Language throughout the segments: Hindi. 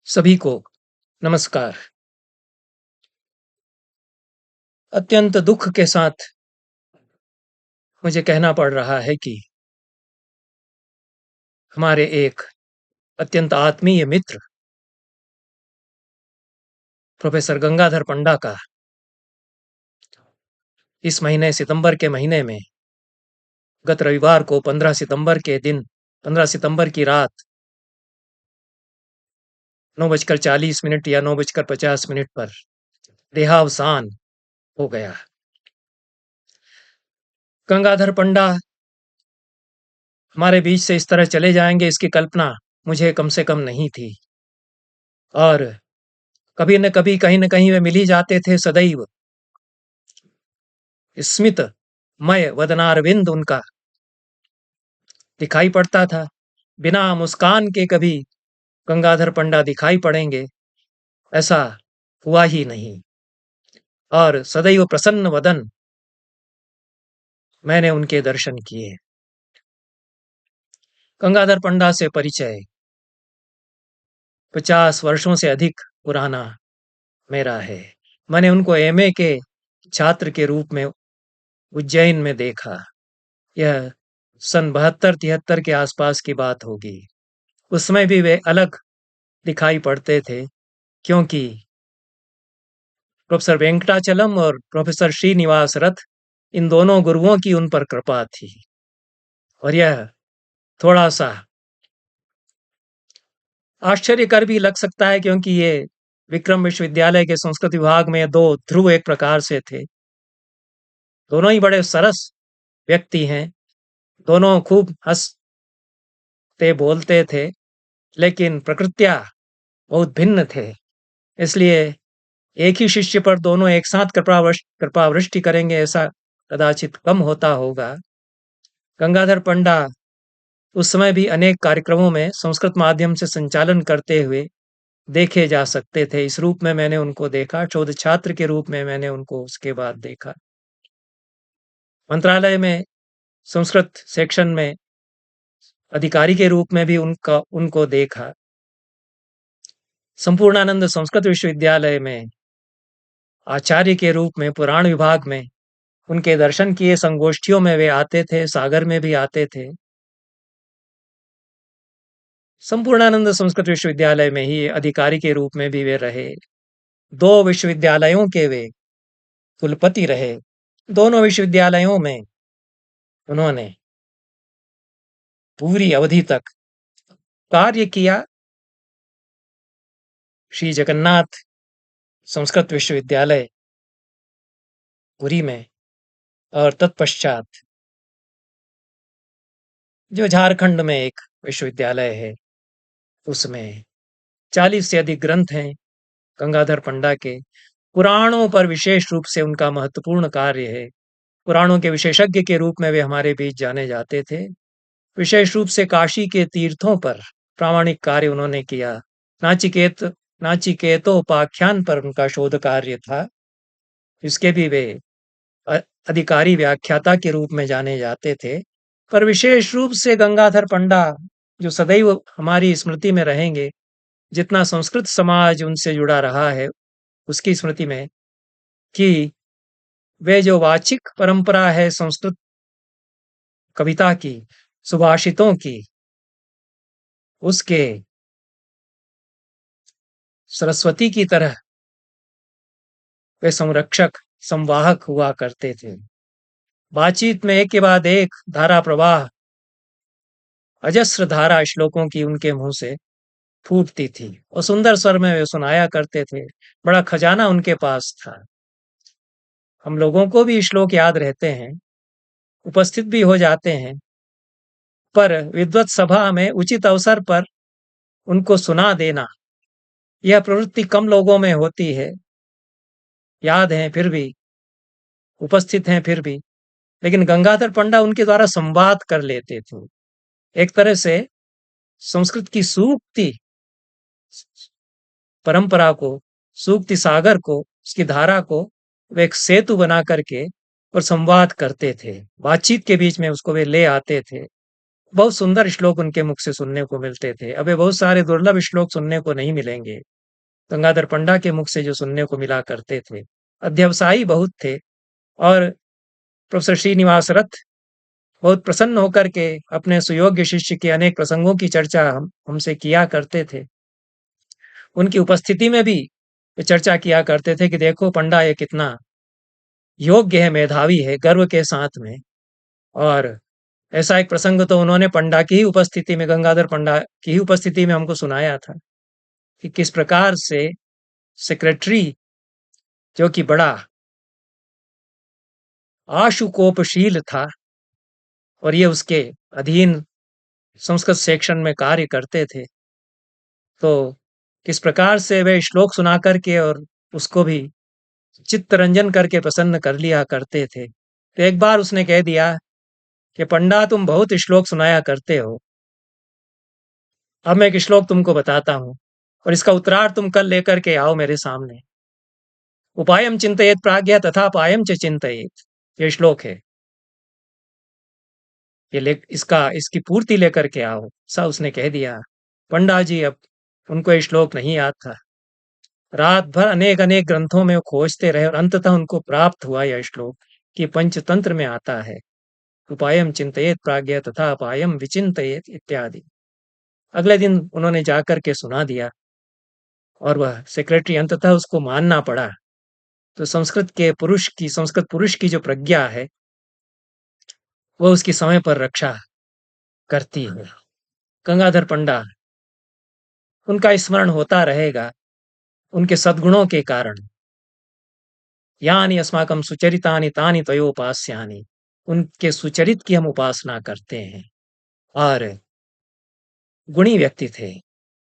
सभी को नमस्कार। अत्यंत दुख के साथ मुझे कहना पड़ रहा है कि हमारे एक अत्यंत आत्मीय मित्र प्रोफेसर गंगाधर पंडा का इस महीने सितंबर के महीने में गत रविवार को 15 सितंबर की रात 9:40 या 9:50 पर देहावसान हो गया। गंगाधर पंडा हमारे बीच से इस तरह चले जाएंगे, इसकी कल्पना मुझे कम से कम नहीं थी। और कभी न कभी कहीं न कहीं वे मिल ही जाते थे। सदैव स्मितमय वदनारविंद उनका दिखाई पड़ता था। बिना मुस्कान के कभी गंगाधर पंडा दिखाई पड़ेंगे ऐसा हुआ ही नहीं। और सदैव प्रसन्न वदन मैंने उनके दर्शन किए। गंगाधर पंडा से परिचय 50 वर्षों से अधिक पुराना मेरा है। मैंने उनको एमए के छात्र के रूप में उज्जैन में देखा। यह सन 72-73 के आसपास की बात होगी। उसमें भी वे अलग दिखाई पड़ते थे, क्योंकि प्रोफेसर वेंकटाचलम और प्रोफेसर श्रीनिवास रथ, इन दोनों गुरुओं की उन पर कृपा थी। और यह थोड़ा सा आश्चर्यकर भी लग सकता है, क्योंकि ये विक्रम विश्वविद्यालय के संस्कृत विभाग में दो ध्रुव एक प्रकार से थे। दोनों ही बड़े सरस व्यक्ति हैं, दोनों खूब हंसते बोलते थे, लेकिन प्रकृत्या बहुत भिन्न थे। इसलिए एक ही शिष्य पर दोनों एक साथ कृपावृष्टि करेंगे ऐसा कदाचित कम होता होगा। गंगाधर पंडा उस समय भी अनेक कार्यक्रमों में संस्कृत माध्यम से संचालन करते हुए देखे जा सकते थे। इस रूप में मैंने उनको देखा। शोध छात्र के रूप में मैंने उनको उसके बाद देखा। मंत्रालय में संस्कृत सेक्शन में अधिकारी के रूप में भी उनको देखा। संपूर्णानंद संस्कृत विश्वविद्यालय में आचार्य के रूप में पुराण विभाग में उनके दर्शन किए। संगोष्ठियों में वे आते थे, सागर में भी आते थे। संपूर्णानंद संस्कृत विश्वविद्यालय में ही अधिकारी के रूप में भी वे रहे। 2 विश्वविद्यालयों के वे कुलपति रहे। दोनों विश्वविद्यालयों में उन्होंने पूरी अवधि तक कार्य किया। श्री जगन्नाथ संस्कृत विश्वविद्यालय पुरी में, और तत्पश्चात जो झारखंड में एक विश्वविद्यालय है, उसमें 40 से अधिक ग्रंथ हैं गंगाधर पंडा के। पुराणों पर विशेष रूप से उनका महत्वपूर्ण कार्य है। पुराणों के विशेषज्ञ के रूप में वे हमारे बीच जाने जाते थे। विशेष रूप से काशी के तीर्थों पर प्रामाणिक कार्य उन्होंने किया। नाचिकेतोपाख्यान पर उनका शोध कार्य था। इसके भी वे अधिकारी व्याख्याता के रूप में जाने जाते थे। पर विशेष रूप से गंगाधर पंडा, जो सदैव हमारी स्मृति में रहेंगे, जितना संस्कृत समाज उनसे जुड़ा रहा है उसकी स्मृति में, कि वे जो वाचिक परंपरा है संस्कृत कविता की, सुभाषितों की, उसके सरस्वती की तरह वे संरक्षक, संवाहक हुआ करते थे। बातचीत में एक के बाद एक धारा प्रवाह, अजस्र धारा श्लोकों की उनके मुंह से फूटती थी और सुंदर स्वर में वे सुनाया करते थे। बड़ा खजाना उनके पास था। हम लोगों को भी श्लोक याद रहते हैं, उपस्थित भी हो जाते हैं, पर विद्वत सभा में उचित अवसर पर उनको सुना देना, यह प्रवृत्ति कम लोगों में होती है। याद है फिर भी, उपस्थित हैं फिर भी, लेकिन गंगाधर पंडा उनके द्वारा संवाद कर लेते थे। एक तरह से संस्कृत की सूक्ति परंपरा को, सूक्ति सागर को, उसकी धारा को वे एक सेतु बना करके और संवाद करते थे। बातचीत के बीच में उसको वे ले आते थे बहुत सुंदर श्लोक उनके मुख से सुनने को मिलते थे। अब ये बहुत सारे दुर्लभ श्लोक सुनने को नहीं मिलेंगे, गंगाधर पंडा के मुख से जो सुनने को मिला करते थे। अध्यवसायी बहुत थे और प्रोफेसर श्रीनिवास रथ बहुत प्रसन्न होकर के अपने सुयोग्य शिष्य के अनेक प्रसंगों की चर्चा हमसे किया करते थे। उनकी उपस्थिति में भी चर्चा किया करते थे कि देखो पंडा ये कितना योग्य है, मेधावी है, गर्व के साथ में। और ऐसा एक प्रसंग तो उन्होंने पंडा की ही उपस्थिति में, गंगाधर पंडा की ही उपस्थिति में हमको सुनाया था कि किस प्रकार से सेक्रेटरी, जो कि बड़ा आशुकोपशील था और ये उसके अधीन संस्कृत सेक्शन में कार्य करते थे, तो किस प्रकार से वे श्लोक सुना करके और उसको भी चित्तरंजन करके प्रसन्न कर लिया करते थे। तो एक बार उसने कह दिया कि पंडा तुम बहुत श्लोक सुनाया करते हो, अब मैं एक श्लोक तुमको बताता हूं और इसका उत्तरार्थ तुम कल लेकर के आओ मेरे सामने। उपायम चिंतयेत प्राज्ञ तथा पायम च चिंतयेत, ये श्लोक है। इसकी पूर्ति लेकर के आओ, सा उसने कह दिया। पंडा जी अब उनको ये श्लोक नहीं याद था। रात भर अनेक अनेक ग्रंथों में वो खोजते रहे और अंततः उनको प्राप्त हुआ यह श्लोक कि पंचतंत्र में आता है, उपायम चिंतयेत प्राज्ञ तथा पायम विचिंतयेत इत्यादि। अगले दिन उन्होंने जाकर के सुना दिया और वह सेक्रेटरी अंततः उसको मानना पड़ा। तो संस्कृत पुरुष की जो प्रज्ञा है वह उसकी समय पर रक्षा करती है। गंगाधर पंडा, उनका स्मरण होता रहेगा उनके सद्गुणों के कारण। यानी अस्माकं सुचरितानि तानि त्वयोपास्यानि, उनके सुचरित की हम उपासना करते हैं। और गुणी व्यक्ति थे,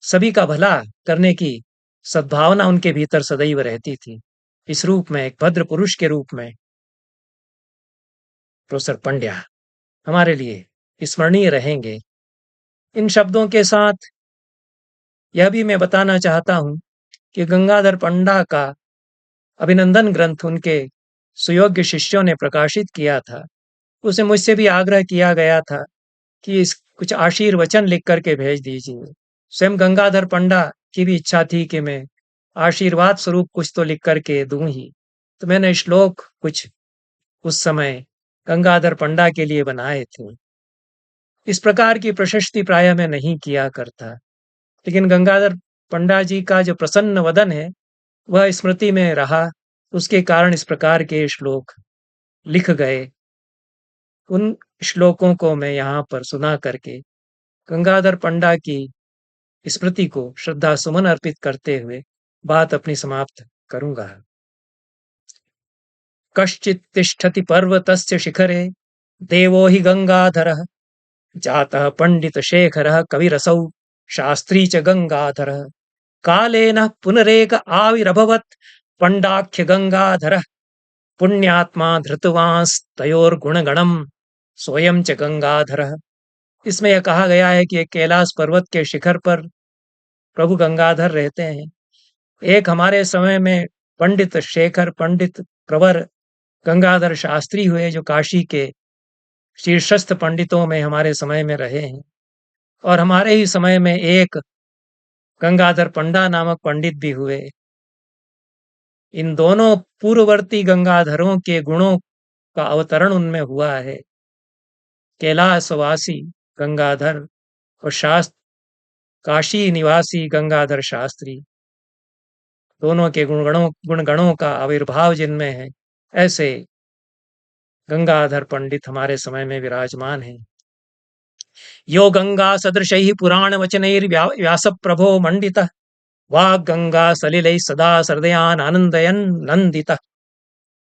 सभी का भला करने की सद्भावना उनके भीतर सदैव रहती थी। इस रूप में, एक भद्र पुरुष के रूप में प्रोफेसर पंड्या हमारे लिए स्मरणीय रहेंगे। इन शब्दों के साथ यह भी मैं बताना चाहता हूं कि गंगाधर पंडा का अभिनंदन ग्रंथ उनके सुयोग्य शिष्यों ने प्रकाशित किया था। उसे मुझसे भी आग्रह किया गया था कि इस कुछ आशीर्वचन लिख करके भेज दीजिए। स्वयं गंगाधर पंडा की भी इच्छा थी कि मैं आशीर्वाद स्वरूप कुछ तो लिख करके दूं ही। तो मैंने श्लोक कुछ उस समय गंगाधर पंडा के लिए बनाए थे। इस प्रकार की प्रशस्ति प्रायः मैं नहीं किया करता, लेकिन गंगाधर पंडा जी का जो प्रसन्न वदन है वह स्मृति में रहा, उसके कारण इस प्रकार के श्लोक लिख गए। उन श्लोकों को मैं यहाँ पर सुना करके गंगाधर पंडा की स्मृति को श्रद्धा सुमन अर्पित करते हुए बात अपनी समाप्त करूंगा। कश्चित् तिष्ठति पर्वतस्य शिखरे देवो हि गंगाधरः जातः पंडित शेखरः कविरसौ शास्त्री च गंगाधरः कालेन पुनरेक आविरभवत् पंडाख्य गंगाधरः पुण्यात्मा धृतवांस्तयोर्गुणगणं स्वयं च गंगाधरः। इसमें यह कहा गया है कि एक कैलाश पर्वत के शिखर पर प्रभु गंगाधर रहते हैं। एक हमारे समय में पंडित शेखर, पंडित प्रवर गंगाधर शास्त्री हुए, जो काशी के शीर्षस्थ पंडितों में हमारे समय में रहे हैं। और हमारे ही समय में एक गंगाधर पंडा नामक पंडित भी हुए। इन दोनों पूर्ववर्ती गंगाधरों के गुणों का अवतरण उनमें हुआ है। कैलाशवासी गंगाधर और शास्त्र काशी निवासी गंगाधर शास्त्री, दोनों के गुणगणों का आविर्भाव जिनमें है, ऐसे गंगाधर पंडित हमारे समय में विराजमान हैं। यो गंगा सदृशैः पुराण वचनैर्व्यास प्रभो मंडितः वाग् गंगा सलिलैः सदा हृदयान् आनन्दयन् नन्दितः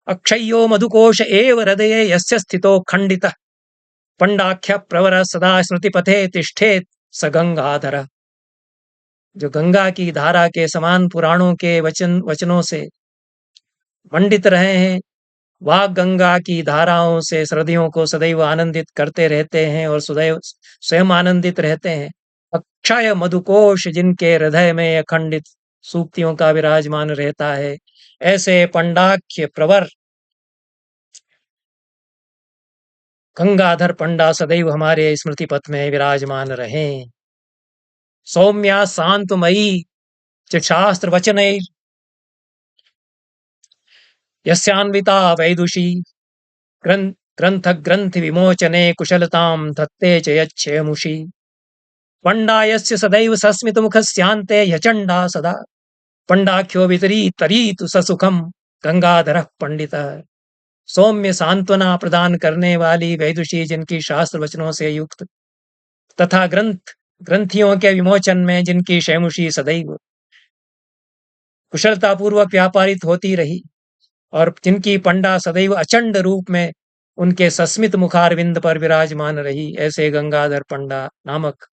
अक्षय्यो मधुकोश एव हृदये यस्य स्थितो खंडितः पंडाख्य प्रवर सदा स्मृतिपथे तिष्ठेत् स गंगाधर। जो गंगा की धारा के समान पुराणों के वचनों से मंडित रहे हैं, वाग गंगा की धाराओं से हृदयों को सदैव आनंदित करते रहते हैं और सदैव स्वयं आनंदित रहते हैं। अक्षय मधुकोश जिनके हृदय में अखंडित सूक्तियों का विराजमान रहता है, ऐसे पंडाख्य प्रवर गंगाधर पंडा सदैव हमारे स्मृति पथ में विराजमान रहे। सौम्या शांतमयी च शास्त्र वचन यस्यान्विता वैदुषी ग्रंथ ग्रंथ विमोचने कुशलतां धत्ते च यच्छेमुषी। पंडा यस्य सदैव सस्मित मुखस्यान्ते ह्यचंडा सदा पंडाख्यो वितरीतरीतु ससुखम गंगाधर पंडित। सौम्य सांत्वना प्रदान करने वाली वैदुषी, जिनकी शास्त्र वचनों से युक्त तथा ग्रंथियों के विमोचन में जिनकी शैमुषी सदैव कुशलतापूर्वक व्यापारित होती रही, और जिनकी पंडा सदैव अचंड रूप में उनके सस्मित मुखारविंद पर विराजमान रही, ऐसे गंगाधर पंडा नामक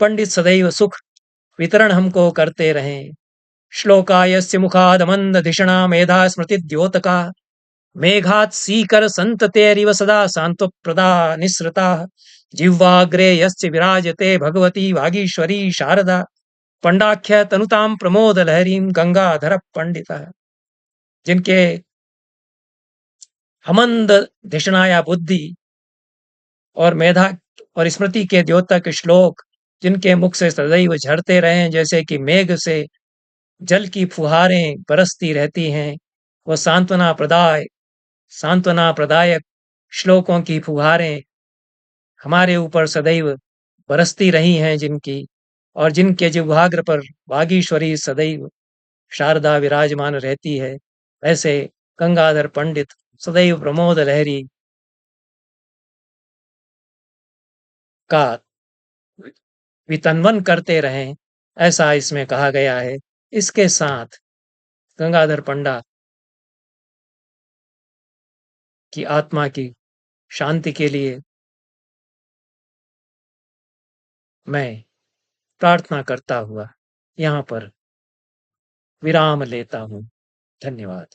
पंडित सदैव सुख वितरण हमको करते रहें। श्लोकायस्य मुखाद मंद धिषणा मेधा स्मृति द्योतका मेघात सीकर संततेरिव सदा सांत्व प्रदा निसृता। जिह्वाग्रे यस्य विराजते भगवती वागीश्वरी शारदा पंडाख्य तनुताम प्रमोद लहरीम गंगाधर पंडित। जिनके हमंद धिषणाया बुद्धि और मेधा और स्मृति के द्योतक श्लोक जिनके मुख से सदैव झरते रहे, जैसे कि मेघ से जल की फुहारें बरसती रहती हैं, वह सांत्वना प्रदायक श्लोकों की फुहारें हमारे ऊपर सदैव बरसती रही हैं जिनकी, और जिनके जिह्वाग्र पर वागीश्वरी सदैव शारदा विराजमान रहती है, ऐसे गंगाधर पंडित सदैव प्रमोद लहरी का वितनवन करते रहें, ऐसा इसमें कहा गया है। इसके साथ गंगाधर पंडा की आत्मा की शांति के लिए मैं प्रार्थना करता हुआ यहाँ पर विराम लेता हूँ। धन्यवाद।